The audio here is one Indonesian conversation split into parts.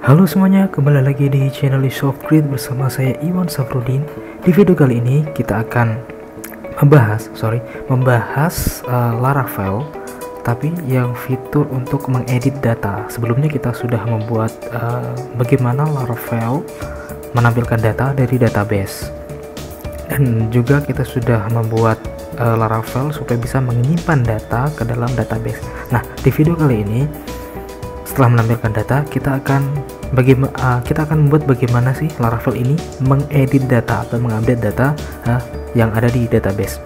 Halo semuanya, kembali lagi di channel Softgrid bersama saya Iwan Safrudin. Di video kali ini kita akan membahas Laravel, tapi yang fitur untuk mengedit data. Sebelumnya kita sudah membuat bagaimana Laravel menampilkan data dari database, dan juga kita sudah membuat Laravel supaya bisa menyimpan data ke dalam database. Nah, di video kali ini setelah menampilkan data, kita akan membuat bagaimana sih Laravel ini mengedit data atau mengupdate data yang ada di database.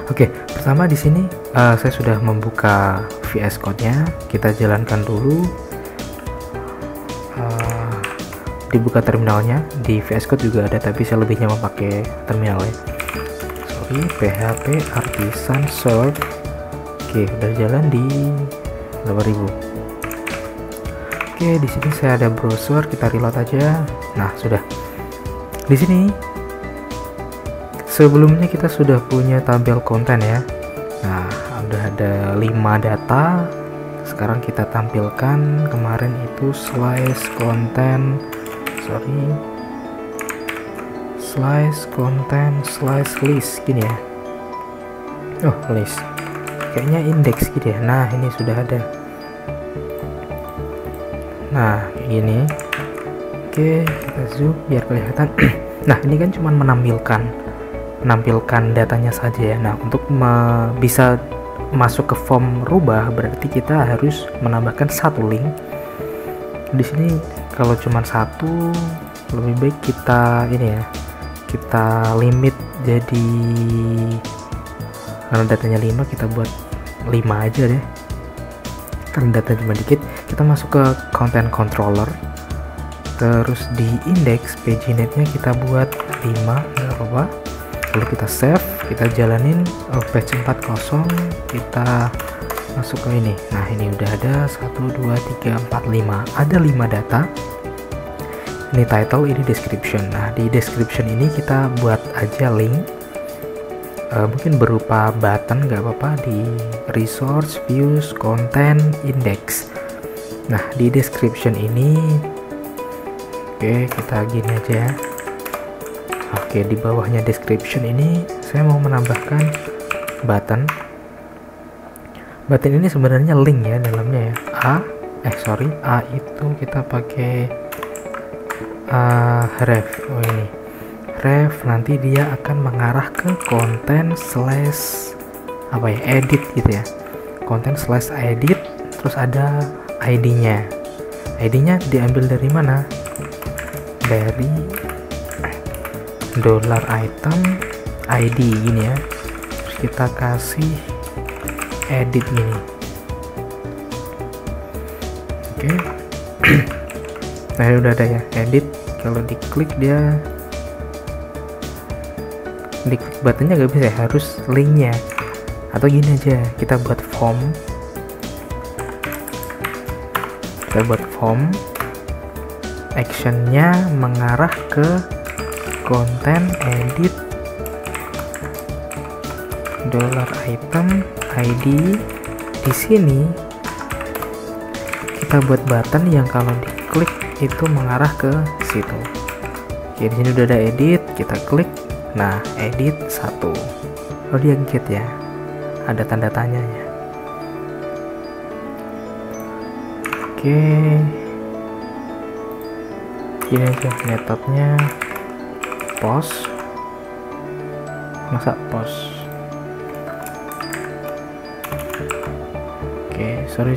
Oke, pertama di sini saya sudah membuka VS Code-nya. Kita jalankan dulu. Dibuka terminalnya. Di VS Code juga ada, tapi saya lebih nyaman pakai terminal ya. PHP Artisan Serve. Oke, udah jalan di 8000. Oke, di sini saya ada browser, kita reload aja. Nah, sudah. Di sini sebelumnya kita sudah punya tabel konten ya. Nah, udah ada 5 data. Sekarang kita tampilkan, kemarin itu slice content list gini ya. Oh, list. Kayaknya index gitu ya. Nah, ini sudah ada. Nah, kayak gini. Oke, kita zoom biar kelihatan. Nah, ini kan cuma menampilkan datanya saja ya. Nah, untuk bisa masuk ke form rubah, berarti kita harus menambahkan satu link. Di sini kalau cuma satu, lebih baik kita kita limit jadi, karena datanya 5, kita buat 5 aja deh. Karena data cuma dikit, kita masuk ke content controller, terus di index paginate-nya kita buat 5, nggak apa-apa. Lalu kita save, kita jalanin page 40, kita masuk ke ini. Nah, ini udah ada 1 2 3 4 5, ada 5 data. Ini title, ini description. Nah, di description ini kita buat aja link, mungkin berupa button, nggak apa-apa, di resource, views, content, index. Nah, di description ini, oke, kita gini aja. Oke, di bawahnya description ini saya mau menambahkan button. Button ini sebenarnya link ya dalamnya ya. A itu kita pakai ref. Oh, ini ref, nanti dia akan mengarah ke konten slash edit gitu ya. Konten slash edit, terus ada ID-nya. ID-nya diambil dari mana? Dari $item ID gini ya. Terus kita kasih edit gini. Oke. Nah, udah ada ya edit. Kalau diklik dia, diklik buttonnya nggak bisa ya, harus linknya. Atau gini aja, kita buat form, actionnya mengarah ke konten edit $item ID. Di sini kita buat button yang kalau diklik itu mengarah ke situ. Oke, di sini udah ada edit, kita klik. Nah, edit 1. Oh, dia get ya, ada tanda tanyanya. Oke, gini aja metodenya, post. Masa post? Oke, sorry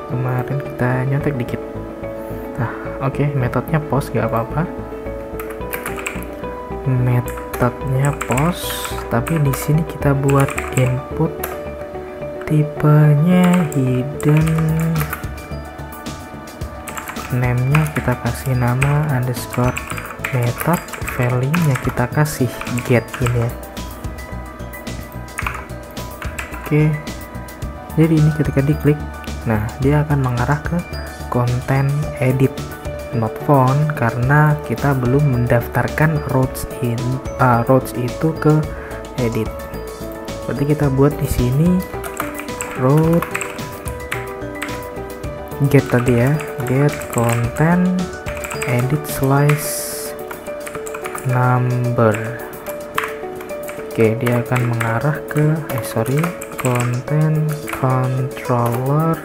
kemarin kita nyontek dikit. Nah, oke, metodenya post, gak apa-apa. Metodenya post, tapi di sini kita buat input, tipenya hidden, name-nya kita kasih nama underscore method, value-nya kita kasih get ini ya. Oke, jadi ini ketika diklik, nah dia akan mengarah ke konten edit, not found, karena kita belum mendaftarkan routes itu ke edit. Berarti kita buat di sini route get tadi ya, get content edit slice number. Oke, dia akan mengarah ke content controller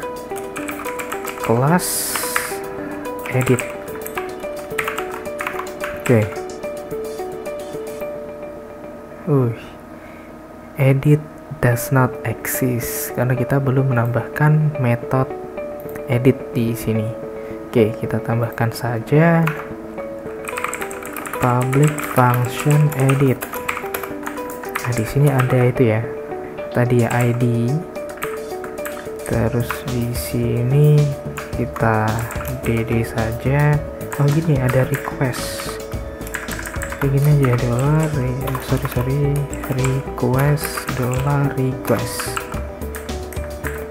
class edit. Oke. Edit does not exist karena kita belum menambahkan metode edit di sini. Oke, kita tambahkan saja public function edit. Nah, di sini ada itu ya. Tadi ya ID. Terus di sini kita dd saja. Oh gini, ada request. Begini aja dollar request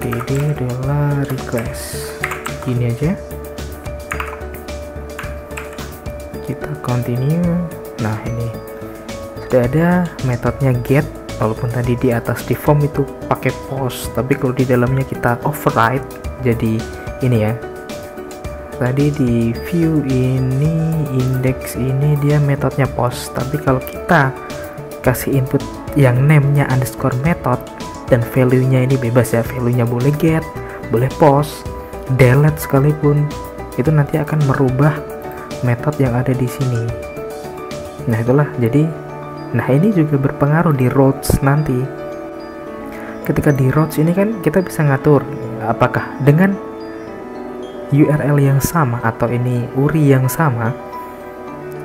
dd dollar request. Gini aja. Kita continue. Nah, ini sudah ada metodenya get, walaupun tadi di atas di form itu pakai post, tapi kalau di dalamnya kita override jadi ini ya. Tadi di view ini, index ini dia metodenya post, tapi kalau kita kasih input yang name-nya underscore method dan value-nya ini bebas ya, value-nya boleh get, boleh post, delete sekalipun, itu nanti akan merubah metode yang ada di sini. Nah, itulah. Jadi nah, ini juga berpengaruh di routes nanti. Ketika di routes ini kan kita bisa ngatur apakah dengan URL yang sama atau ini URI yang sama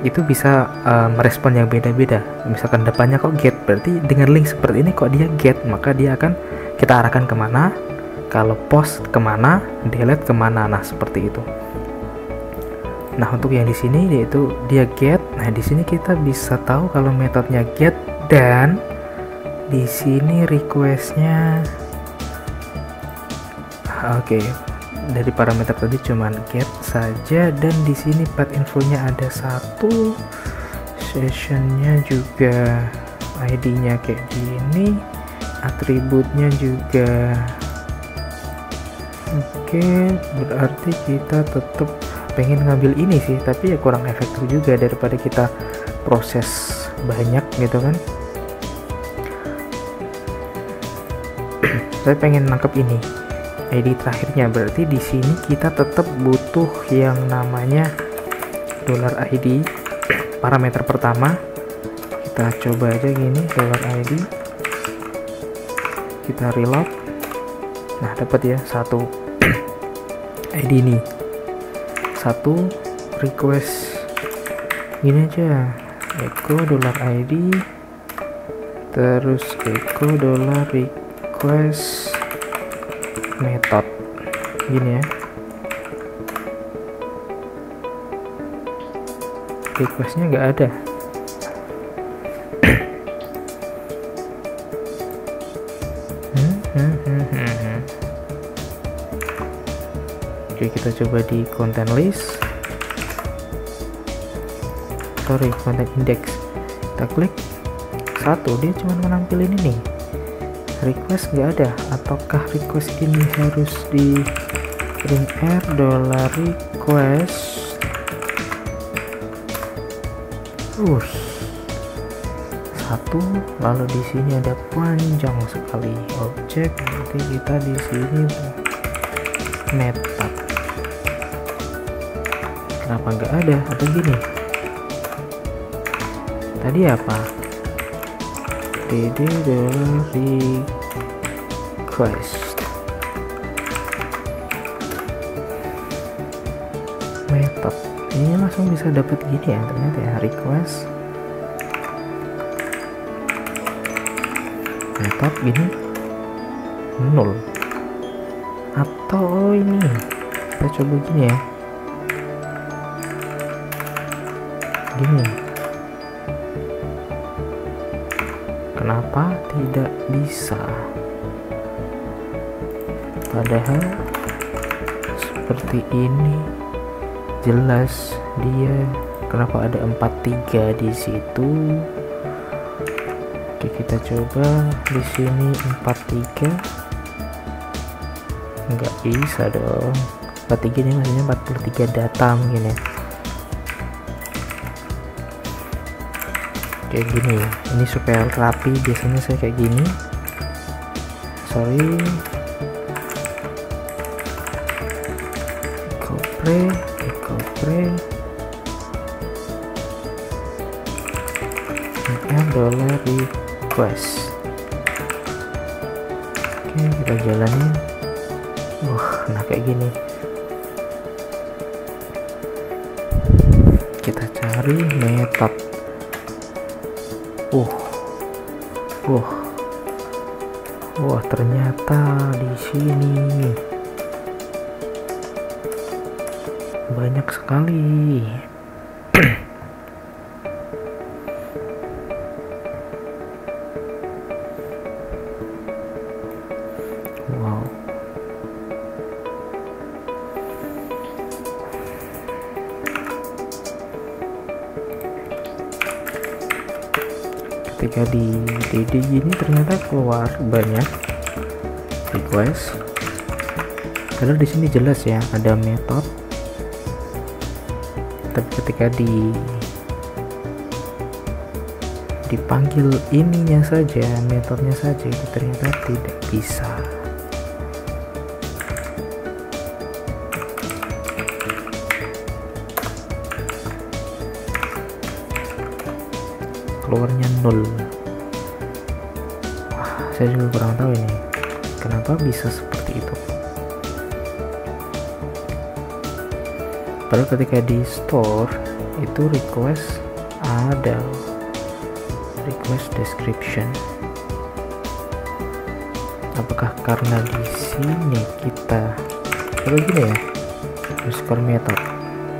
itu bisa merespon yang beda-beda. Misalkan depannya kok get, berarti dengan link seperti ini kok dia get, maka dia akan kita arahkan kemana, kalau post kemana, delete kemana. Nah, seperti itu. Nah, untuk yang di sini yaitu dia get. Nah, di sini kita bisa tahu kalau metodenya get, dan di sini requestnya oke. Dari parameter tadi cuman get saja, dan di sini path infonya ada satu, sessionnya juga ID-nya kayak gini, atributnya juga oke. Berarti kita tetap pengen ngambil ini sih, tapi ya kurang efektif juga daripada kita proses banyak gitu kan. Saya pengen nangkep ini ID terakhirnya, berarti di sini kita tetap butuh yang namanya $ID. Parameter pertama kita coba aja gini, $ID, kita reload. Nah, dapat ya satu ID ini, satu request gini aja, echo $ID, terus echo $request method gini ya. Requestnya nggak ada. Oke, kita coba di content list, content index. Kita klik satu, dia cuma menampilin ini, request nggak ada. Ataukah request ini harus di print $request? Satu, lalu di sini ada panjang sekali objek. Nanti kita di sini method. Kenapa nggak ada? Atau gini? Tadi apa? dd request method. Ini langsung bisa dapat gini ya, ternyata ya, request method gini 0. Atau ini kita coba gini ya, gini. Kenapa tidak bisa? Padahal seperti ini jelas dia. Kenapa ada 43 di situ? Oke, kita coba di sini 43. Nggak bisa dong. 43 ini maksudnya 43 data mungkin ya, kayak gini ya. Ini supaya rapi, biasanya saya kayak gini. Sorry, equal and dollar request. Oke, kita jalanin. Nah kayak gini. Kita cari method. Wah, ternyata di sini banyak sekali. Wow. Ketika di DD gini ternyata keluar banyak request. Padahal di sini jelas ya ada method. Tapi ketika dipanggil ininya saja, metodenya saja, itu ternyata tidak bisa. Keluarnya 0. Wah, saya juga kurang tahu ini kenapa bisa seperti itu. Padahal ketika di store itu request ada request description. Apakah karena di sini kita coba gini ya, underscore method,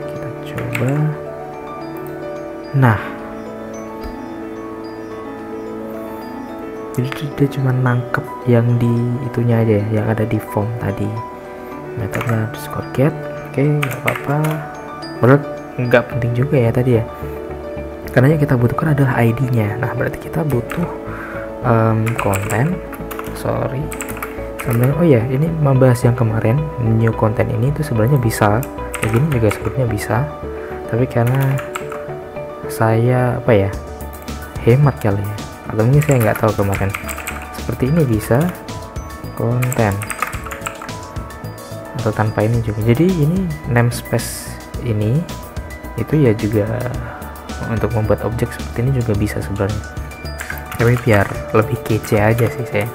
kita coba. Nah, jadi dia cuma nangkep yang di itunya aja ya, yang ada di form tadi. Metodenya underscore get. Oke, nggak apa-apa. Menurut nggak penting juga ya tadi ya, karena yang kita butuhkan adalah ID-nya. Nah, berarti kita butuh konten. Sorry, sebenarnya oh ya, ini membahas yang kemarin new content ini itu sebenarnya bisa kayak gini juga, sebenarnya bisa, tapi karena saya apa ya, hemat kali ya, atau mungkin saya nggak tahu kemarin seperti ini bisa konten atau tanpa ini juga. Jadi ini namespace ini itu ya juga untuk membuat objek seperti ini juga bisa sebenarnya, tapi biar lebih kece aja sih saya.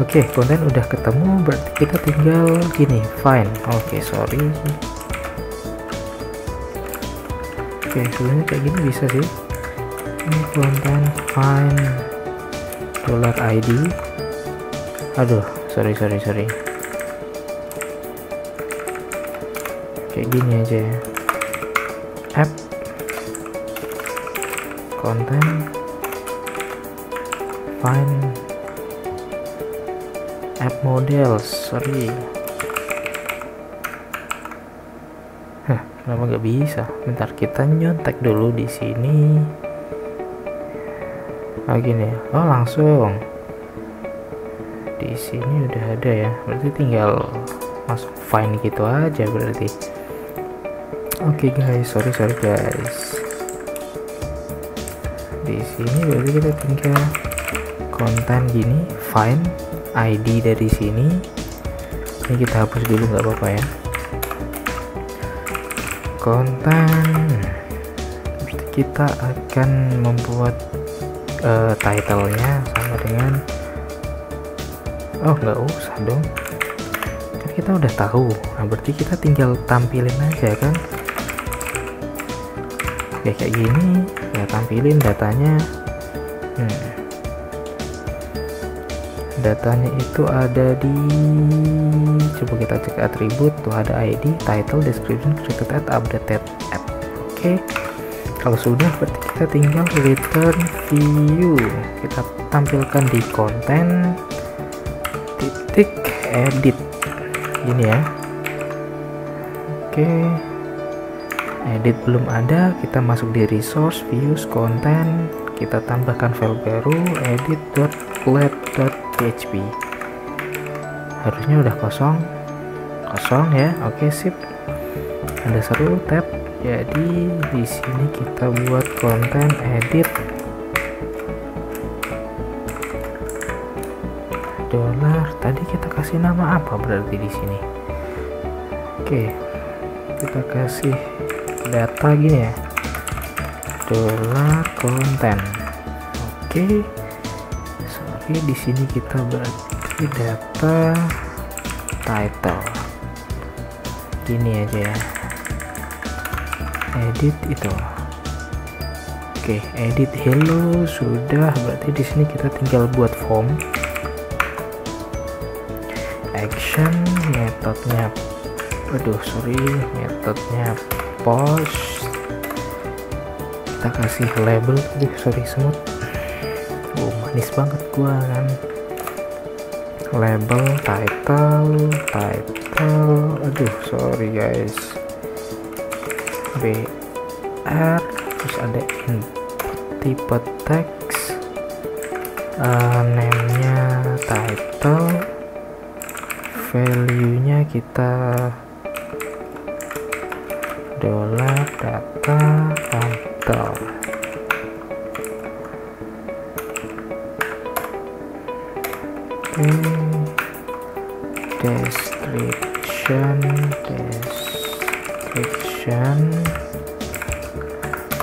Oke, konten udah ketemu, berarti kita tinggal gini, find. Oke, sorry. Oke, sebenarnya kayak gini bisa sih. Ini konten find $ID. Aduh, sorry. Kayak gini aja ya. App konten find app models. Sorry. Kenapa nggak bisa? Bentar, kita nyontek dulu di sini. Oh gini ya. Oh langsung. Di sini udah ada ya. Berarti tinggal masuk find gitu aja berarti. Oke guys, sorry guys. Di sini berarti kita tinggal konten gini, find ID dari sini. Ini kita hapus dulu nggak apa-apa ya. Konten, berarti kita akan membuat title-nya sama dengan, oh nggak usah dong, kan kita udah tahu. Nah berarti kita tinggal tampilin aja kan. Oke, kayak gini ya, tampilin datanya. Datanya itu ada di, coba kita cek atribut tuh, ada ID, title, description, created at, updated at. Oke, kalau sudah berarti kita tinggal return view. Kita tampilkan di konten titik edit gini ya. Oke, edit belum ada, kita masuk di resource, views, konten, kita tambahkan file baru, edit.let.php. harusnya udah kosong. kosong ya. Oke, sip. Ada 1 tab. Jadi di sini kita buat konten edit dolar. Tadi kita kasih nama apa berarti di sini? Oke, kita kasih data gini ya, dolar konten. Oke, sorry, di sini kita berarti data title gini aja ya, edit itu. Oke, edit hello sudah. Berarti di sini kita tinggal buat form, action, metodenya metodenya post. Kita kasih label. Sorry semut, manis banget gua kan. Label title, sorry guys, BR, terus ada input tipe teks, name nya title, value nya kita dolar data title. Description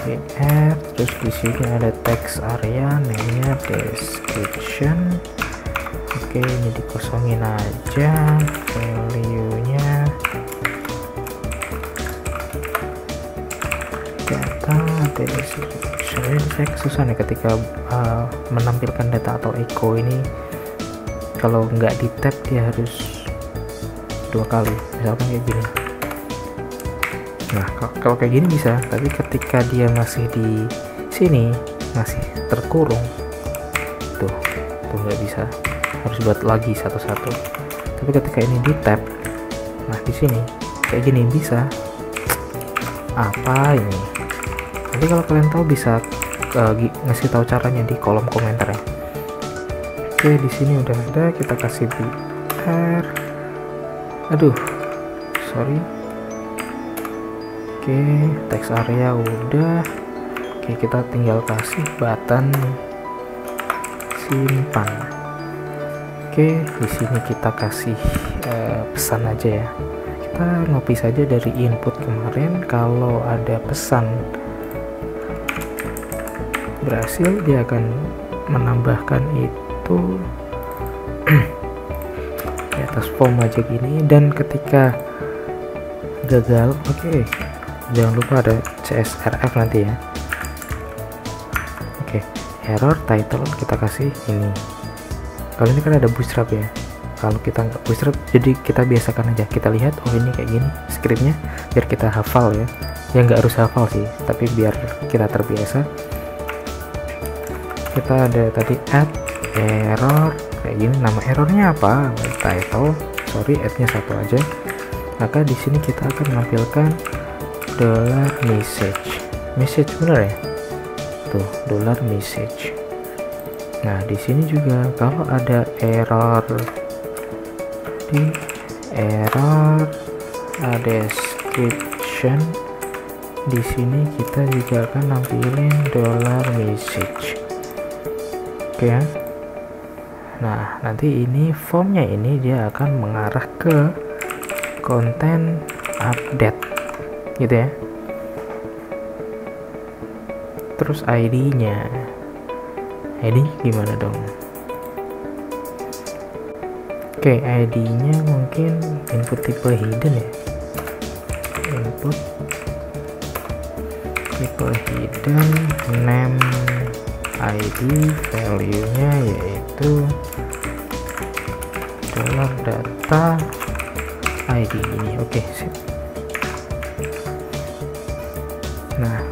BR, terus di sini ada text area, namanya description. Oke, ini dikosongin aja. Value nya data description. Ini saya susah nih ketika menampilkan data atau echo ini. Kalau nggak di tab dia harus 2 kali, misalkan kayak gini. Nah, kalau kayak gini bisa, tapi ketika dia masih di sini, masih terkurung, tuh nggak bisa, harus buat lagi satu-satu. Tapi ketika ini di tab, nah di sini kayak gini bisa. Apa ini? Nanti kalau kalian tahu bisa ngasih tahu caranya di kolom komentar ya. Oke, di sini udah ada, kita kasih BR. Aduh, sorry. Oke, text area udah. Oke, kita tinggal kasih button simpan. Oke, di sini kita kasih pesan aja ya. Kita ngopi saja dari input kemarin. Kalau ada pesan berhasil, dia akan menambahkan itu di atas form aja gini. Dan ketika gagal, oke, jangan lupa ada CSRF nanti ya. Oke, error title kita kasih ini. Kalau ini kan ada bootstrap ya. Kalau kita nggak bootstrap, jadi kita biasakan aja. Kita lihat, oh ini kayak gini scriptnya, biar kita hafal ya. Ya nggak harus hafal sih, tapi biar kita terbiasa. Kita ada tadi add error kayak gini. Nama errornya apa? Title. Sorry, add-nya 1 aja. Maka di sini kita akan menampilkan dollar message bener ya, tuh dollar message. Nah, di sini juga kalau ada error di error description, di sini kita juga akan nampilin dollar message. Oke ya. Nah, nanti ini formnya ini dia akan mengarah ke konten update gitu ya. Terus ID-nya gimana dong? Oke, ID-nya mungkin input tipe hidden ya. Input tipe hidden, name ID, value-nya yaitu dollar data ID ini. Oke, sip. Nah,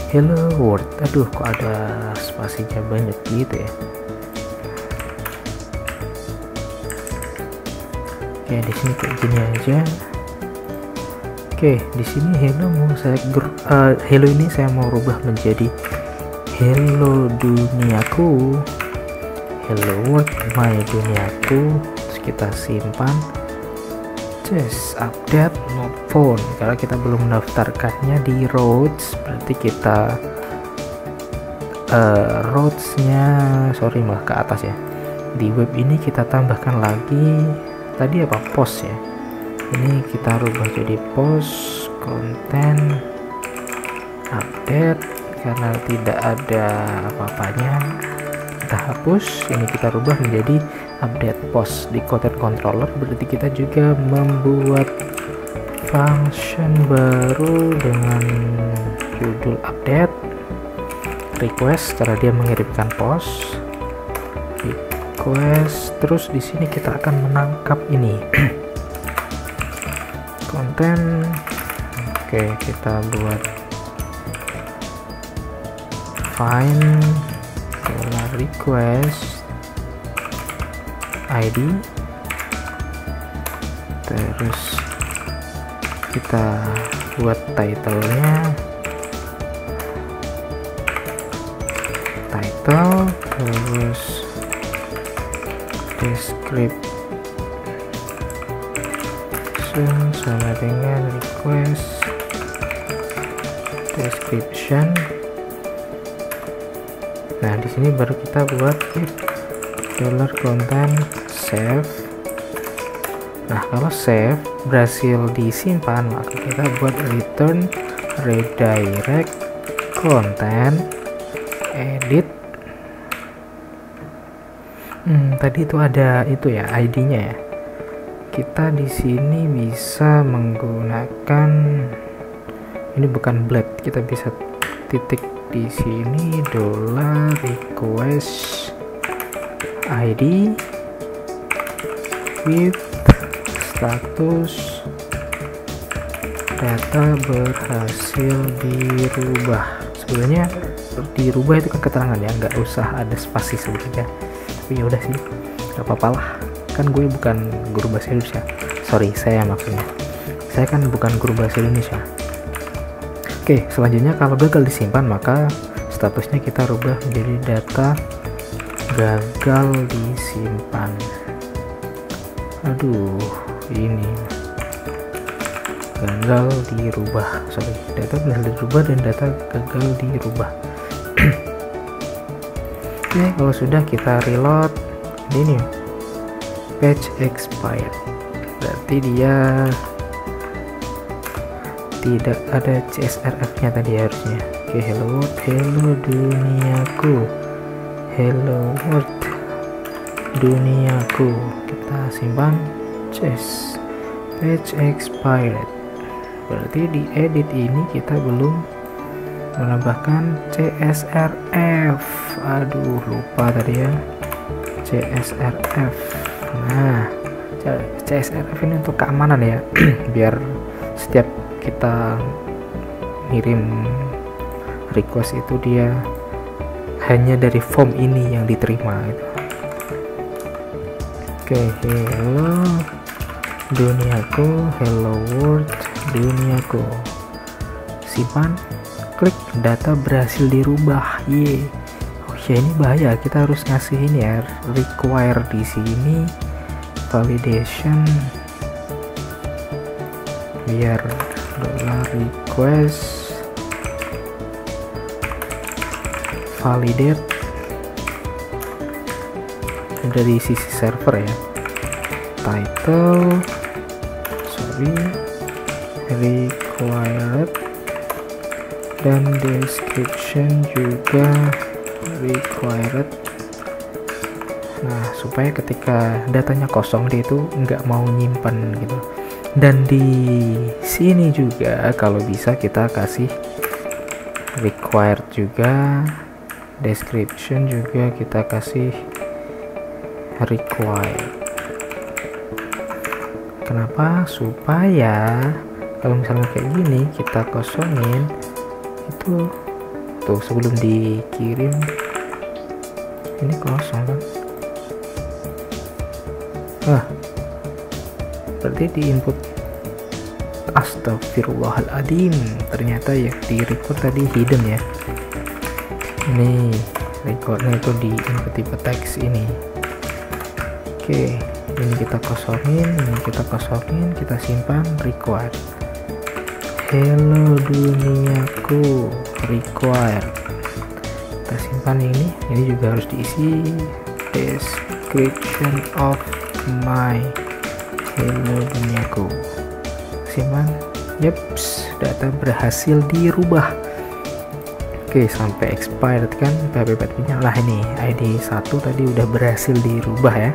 hello world. Aduh, kok ada spasinya banyak gitu ya. Oke, di sini kayak gini aja. Oke, di sini hello mau saya hello ini saya mau rubah menjadi hello duniaku, hello world my duniaku. Terus kita simpan Just update not found karena kita belum mendaftarkannya di roads, berarti kita roadsnya malah ke atas ya. Di web ini kita tambahkan lagi tadi apa, post ya, ini kita rubah jadi post konten update karena tidak ada apa-apanya, kita hapus. Ini kita rubah menjadi update post di content controller, berarti kita juga membuat function baru dengan judul update request, cara dia mengirimkan post request. Terus di sini kita akan menangkap ini konten. Oke, kita buat find request ID, terus kita buat title-nya title, terus description sama dengan request description. Nah, di sini baru kita buat $content save. Nah, kalau save berhasil disimpan, maka kita buat return redirect content edit. Tadi itu ada itu ya ID-nya ya. Kita di sini bisa menggunakan, ini bukan blade, kita bisa titik di sini $request ID with status data berhasil dirubah. Sebenarnya dirubah itu kan keterangan ya, nggak usah ada spasi sebenarnya, tapi ya udah sih, nggak apa-apa lah, kan gue bukan guru bahasa Indonesia, saya maksudnya saya kan bukan guru bahasa Indonesia. Oke, selanjutnya kalau gagal disimpan, maka statusnya kita rubah menjadi data gagal disimpan. Aduh, ini gagal dirubah, data gagal dirubah dan data gagal dirubah. Oke, kalau sudah kita reload, ini page expired, berarti dia tidak ada CSRF nya tadi harusnya. Oke, hello world, hello duniaku, hello world duniaku, kita simpan. Just page expired, berarti di edit ini kita belum menambahkan CSRF. Aduh, lupa tadi ya, CSRF. Nah, CSRF ini untuk keamanan ya, biar setiap kita ngirim request itu dia hanya dari form ini yang diterima gitu. Oke, hello duniaku, hello world duniaku, simpan, klik, data berhasil dirubah. Oh ya, ini bahaya, kita harus ngasih ini ya, require di sini validation biar $request validate dari sisi server ya, title required dan description juga required. Nah, supaya ketika datanya kosong dia itu nggak mau nyimpan gitu. Dan di sini juga kalau bisa kita kasih required juga, description juga kita kasih required. Kenapa? Supaya kalau misalnya kayak gini kita kosongin itu tuh, sebelum dikirim ini kosong kan. Berarti di input, astagfirullahaladzim, ternyata ya di record tadi hidden ya. Ini recordnya itu di input tipe teks ini. Oke, ini kita kosongin, kita simpan required. Hello duniaku, required. Kita simpan ini juga harus diisi description of my hello duniaku. Simpan. Yeps, data berhasil dirubah. Oke, sampai expired kan PHP Badminnya. Lah ini ID 1 tadi udah berhasil dirubah ya.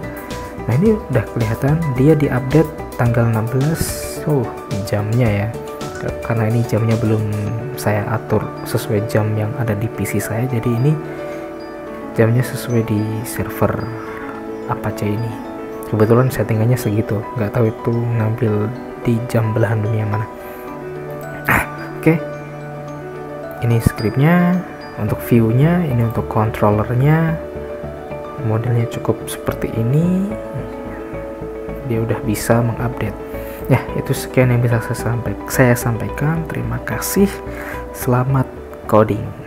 Nah ini udah kelihatan dia diupdate tanggal 16. Oh, jamnya ya, karena ini jamnya belum saya atur sesuai jam yang ada di PC saya, jadi ini jamnya sesuai di server Apache ini. Kebetulan settingannya segitu, nggak tahu itu ngambil di jam belahan dunia mana. Oke, ini scriptnya, untuk viewnya, ini untuk controllernya, modelnya cukup seperti ini. Dia udah bisa mengupdate. Ya, itu sekian yang bisa saya sampaikan. Terima kasih. Selamat coding.